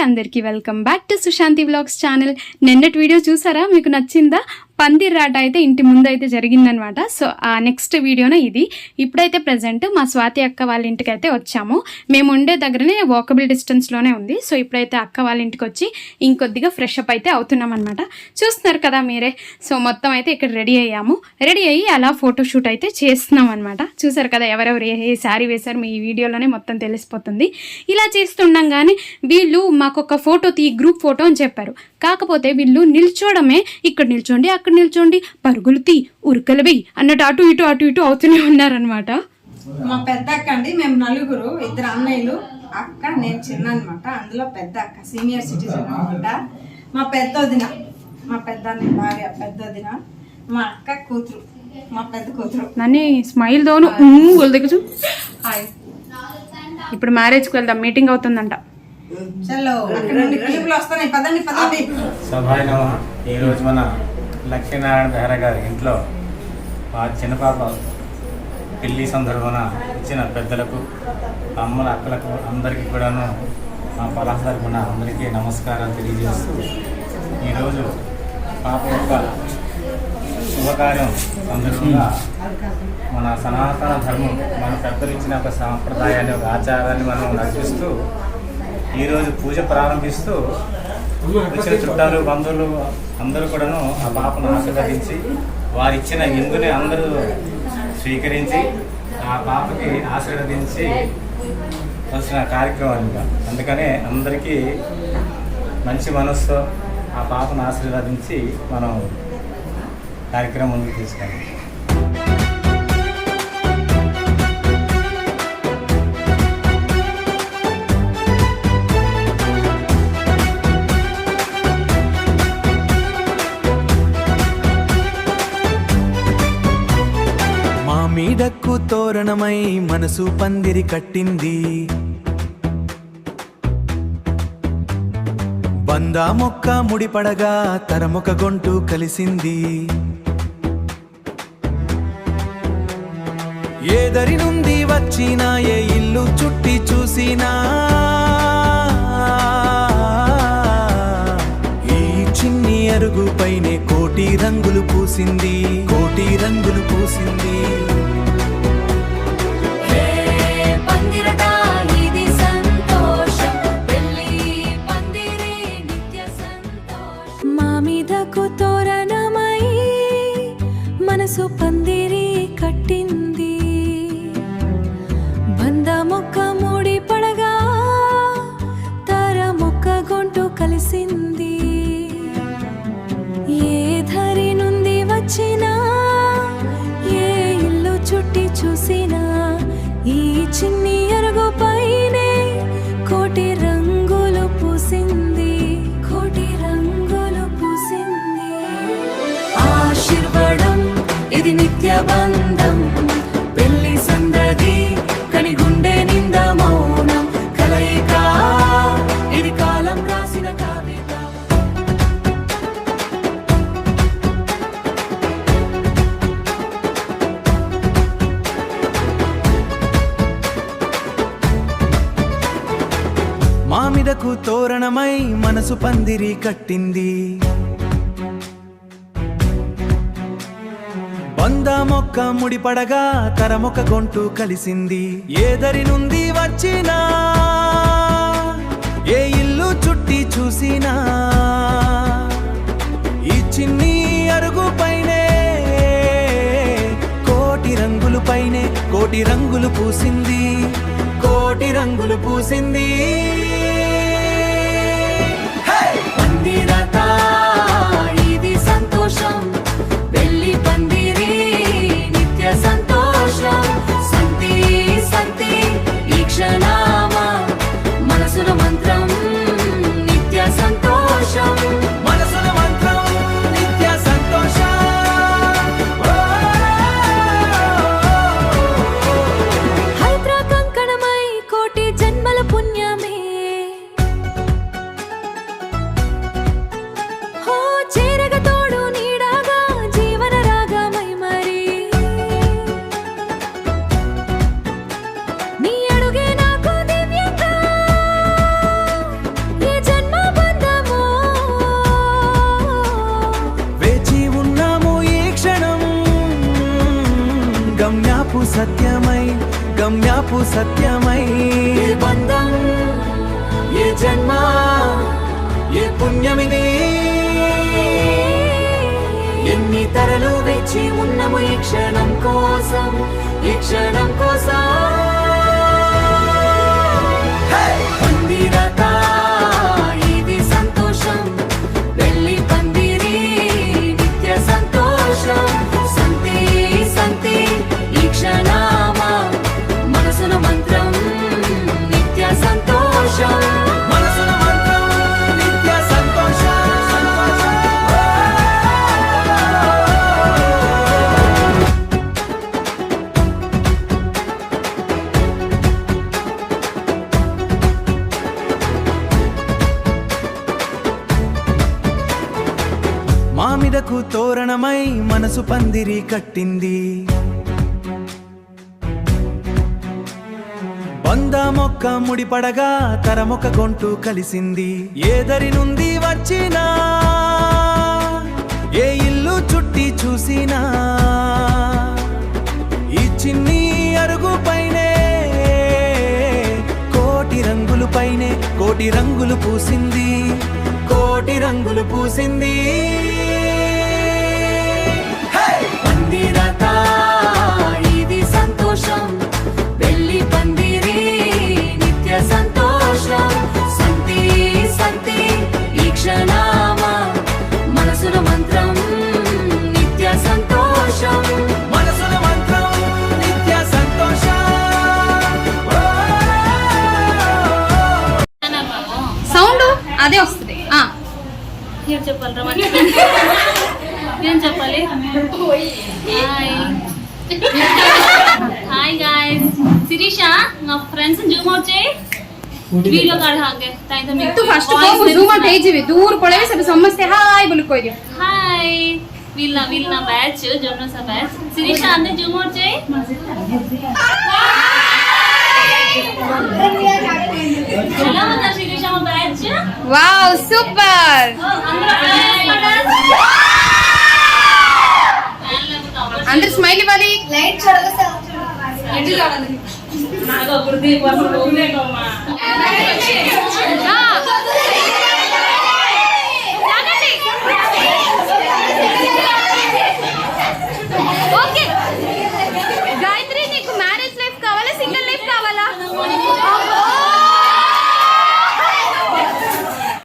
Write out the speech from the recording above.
అందరికీ welcome back to Sushanti vlogs channel. నిన్నటి video చూసారా? మీకు నచ్చిందా? పందిర్రాట అయితే ఇంటి ముందు అయితే జరిగిందనమాట. సో ఆ నెక్స్ట్ వీడియోనే ఇది. ఇప్పుడైతే ప్రజెంట్ మా స్వాతి అక్క వాళ్ళ ఇంటికి అయితే వచ్చాము. మేము ఉండే దగ్గరనే వాకబుల్ డిస్టెన్స్లోనే ఉంది. సో ఇప్పుడైతే అక్క వాళ్ళ ఇంటికి వచ్చి ఇంకొద్దిగా ఫ్రెష్ అప్ అయితే అవుతున్నాం అనమాట. చూస్తున్నారు కదా మీరే. సో మొత్తం అయితే ఇక్కడ రెడీ అయ్యాము. రెడీ అయ్యి అలా ఫోటోషూట్ అయితే చేస్తున్నాం అనమాట. చూసారు కదా ఎవరెవరు ఏ శారీ వేశారు, మీ వీడియోలోనే మొత్తం తెలిసిపోతుంది. ఇలా చేస్తుండగానే వీళ్ళు మాకు ఒక ఫోటో గ్రూప్ ఫోటో అని చెప్పారు. కాకపోతే వీళ్ళు నిల్చోవడమే, ఇక్కడ నిల్చోండి అక్కడ నిల్చోండి, పరుగులు ఉరుకలు వెయ్యి అన్నట్టు అటు ఇటు అవుతూనే ఉన్నారనమాట. మా పెద్ద అక్క అండి, మేము నలుగురు, ఇద్దరు అన్నయ్యలు, అక్క, నేను చిన్న అనమాట. అందులో పెద్ద అక్క సీనియర్ సిటిజన్ అనమాట. మా పెద్ద వదిన, మా పెద్ద భార్య, పెద్ద వదిన, మా అక్క కూతురు, మా పెద్ద కూతురు. నన్ను స్మైల్ దోను దగ్గర. ఇప్పుడు మ్యారేజ్కి వెళ్దాం, మీటింగ్ అవుతుందంట. ఈ రోజు మన లక్ష్మీనారాయణ బెహరా గారి ఇంట్లో మా చిన్న పాప పెళ్లి సందర్భాన ఇచ్చిన పెద్దలకు, అమ్మల అక్కలకు అందరికీ కూడాను మా పలాస తరపున అందరికీ నమస్కారాలు తెలియజేస్తూ, ఈరోజు పాప యొక్క శుభకార్యం సందర్భంగా మన సనాతన ధర్మం, మన పెద్దలు ఇచ్చిన ఒక సాంప్రదాయాన్ని, ఒక ఆచారాన్ని మనం నడిపిస్తూ ఈరోజు పూజ ప్రారంభిస్తూ వచ్చిన చుట్టాలు, బంధువులు అందరూ కూడాను ఆ పాపను ఆశీర్వదించి వారిచ్చిన ఇందుని అందరూ స్వీకరించి ఆ పాపకి ఆశీర్వదించి వచ్చిన కార్యక్రమం. ఇంకా అందుకనే అందరికీ మంచి మనసుతో ఆ పాపను ఆశీర్వదించి మనం కార్యక్రమం ముందుకు తీసుకెళ్ళాలి. మీడక్కు తోరణమై మనసు పందిరి కట్టింది, బందా మొక్క ముడిపడగా తరమొక గొంటు కలిసింది. ఏ దరి నుండి వచ్చినా, ఏ ఇల్లు చుట్టి చూసినా, ఈ చిన్ని అరుగు పైనే కోటి రంగులు పూసింది, కోటి రంగులు పూసింది. మామిదకు తోరణమై మనసు పందిరి కట్టింది, బంద మొక్క ముడి పడగా తర మొక్క గొంటు కలిసింది. ఏ ధరి నుండి వచ్చినా, ఏ ఇల్లు చుట్టి చూసినా, ఈ చిన్ని అరుగు పైనే కోటి రంగులు పూసింది, కోటి రంగులు పూసింది. ఆశీర్వాదం ఇది నిత్య బంధం, పెళ్లి సందడి కని గుండె నింద మౌనం, కలయిక ఇది కాలం రాసిన కవిత. మామిదకు తోరణమై మనసు పందిరి కట్టింది, బంద మొక్క ముడిపడగా తరమొక గొంటు కలిసింది. ఏ దరి నుండి వచ్చినా, ఏ ఇల్లు చుట్టి చూసినా, ఈ చిన్ని అరుగు పైనే కోటి రంగులు పైనే కోటి రంగులు పూసింది, కోటి రంగులు పూసింది. పందిరత ఇది సంతోషం, పెళ్లి పందిరి నిత్య సంతోషం. సంతి సంతి ఈ క్షణమా మనసుల మంత్రం నిత్య సంతోషం, మనసుల మంత్రం నిత్య సంతోషం. హైద్ర కంకణమై కోటి జన్మల పుణ్యమే, చేరగ తోడు నీడాగా జీవన రాగమై మరి. నీ సత్యమై ఏ బంధం ఏ జన్మ ఏ పుణ్యమిది ఎన్ని తరలు వేచి ఉన్నము ఈ క్షణం కోసం ఈ క్షణం కోసం పందిరత ఇది సంతోషం వెళ్ళి పందిరి నిత్య సంతోషం సంతి సంతి ఈ క్షణమా మనసున మంత్రం నిత్య సంతోషం మనసున మంత్రం నిత్య సంతోషం మామిడకు తోరణమై మనసు పందిరి కట్టింది బంద మొక్క ముడిపడగా తరమొక గొంటు కలిసింది ఏదరి నుండి వచ్చినా ఏ ఇల్లు చుట్టి చూసినా ఈ చిన్ని అరుగు పైనే కోటి రంగులు పైనే కోటి రంగులు పూసింది కోటి రంగులు పూసింది పందిరత ఇది సంతోషం వెళ్ళి పందిరి నిత్య సంతోషం సంతి సంతి ఈ క్షణమా మనసున మంత్రం నిత్య సంతోషం మనసున మంత్రం నిత్య సంతోషం సౌండ్ అదే వస్తుంది ఏం చెప్పాలి ఏం చెప్పాలి हाय गाइस शिरीषा ना फ्रेंड्स जूम आउट చేయి వీడియో కాడ్ ಹಾಗೆ ತಾಯಿದ ಮೇ तू फर्स्ट को जूम आउट ହେଇଯିବି दूर पळेबे सब समस्ते हाय बोल कोइ दियो हाय विलना बैच जोनो सा बैच शिरीषा अंदर जूम आउट చేయి चलो ना शिरीषा మా बैच वाओ सुपर अंदर स्माइली वाली लाइट ఓకే గాయత్రి నీకు మ్యారేజ్ లైఫ్ కావాలా సింగిల్ లైఫ్ కావాలా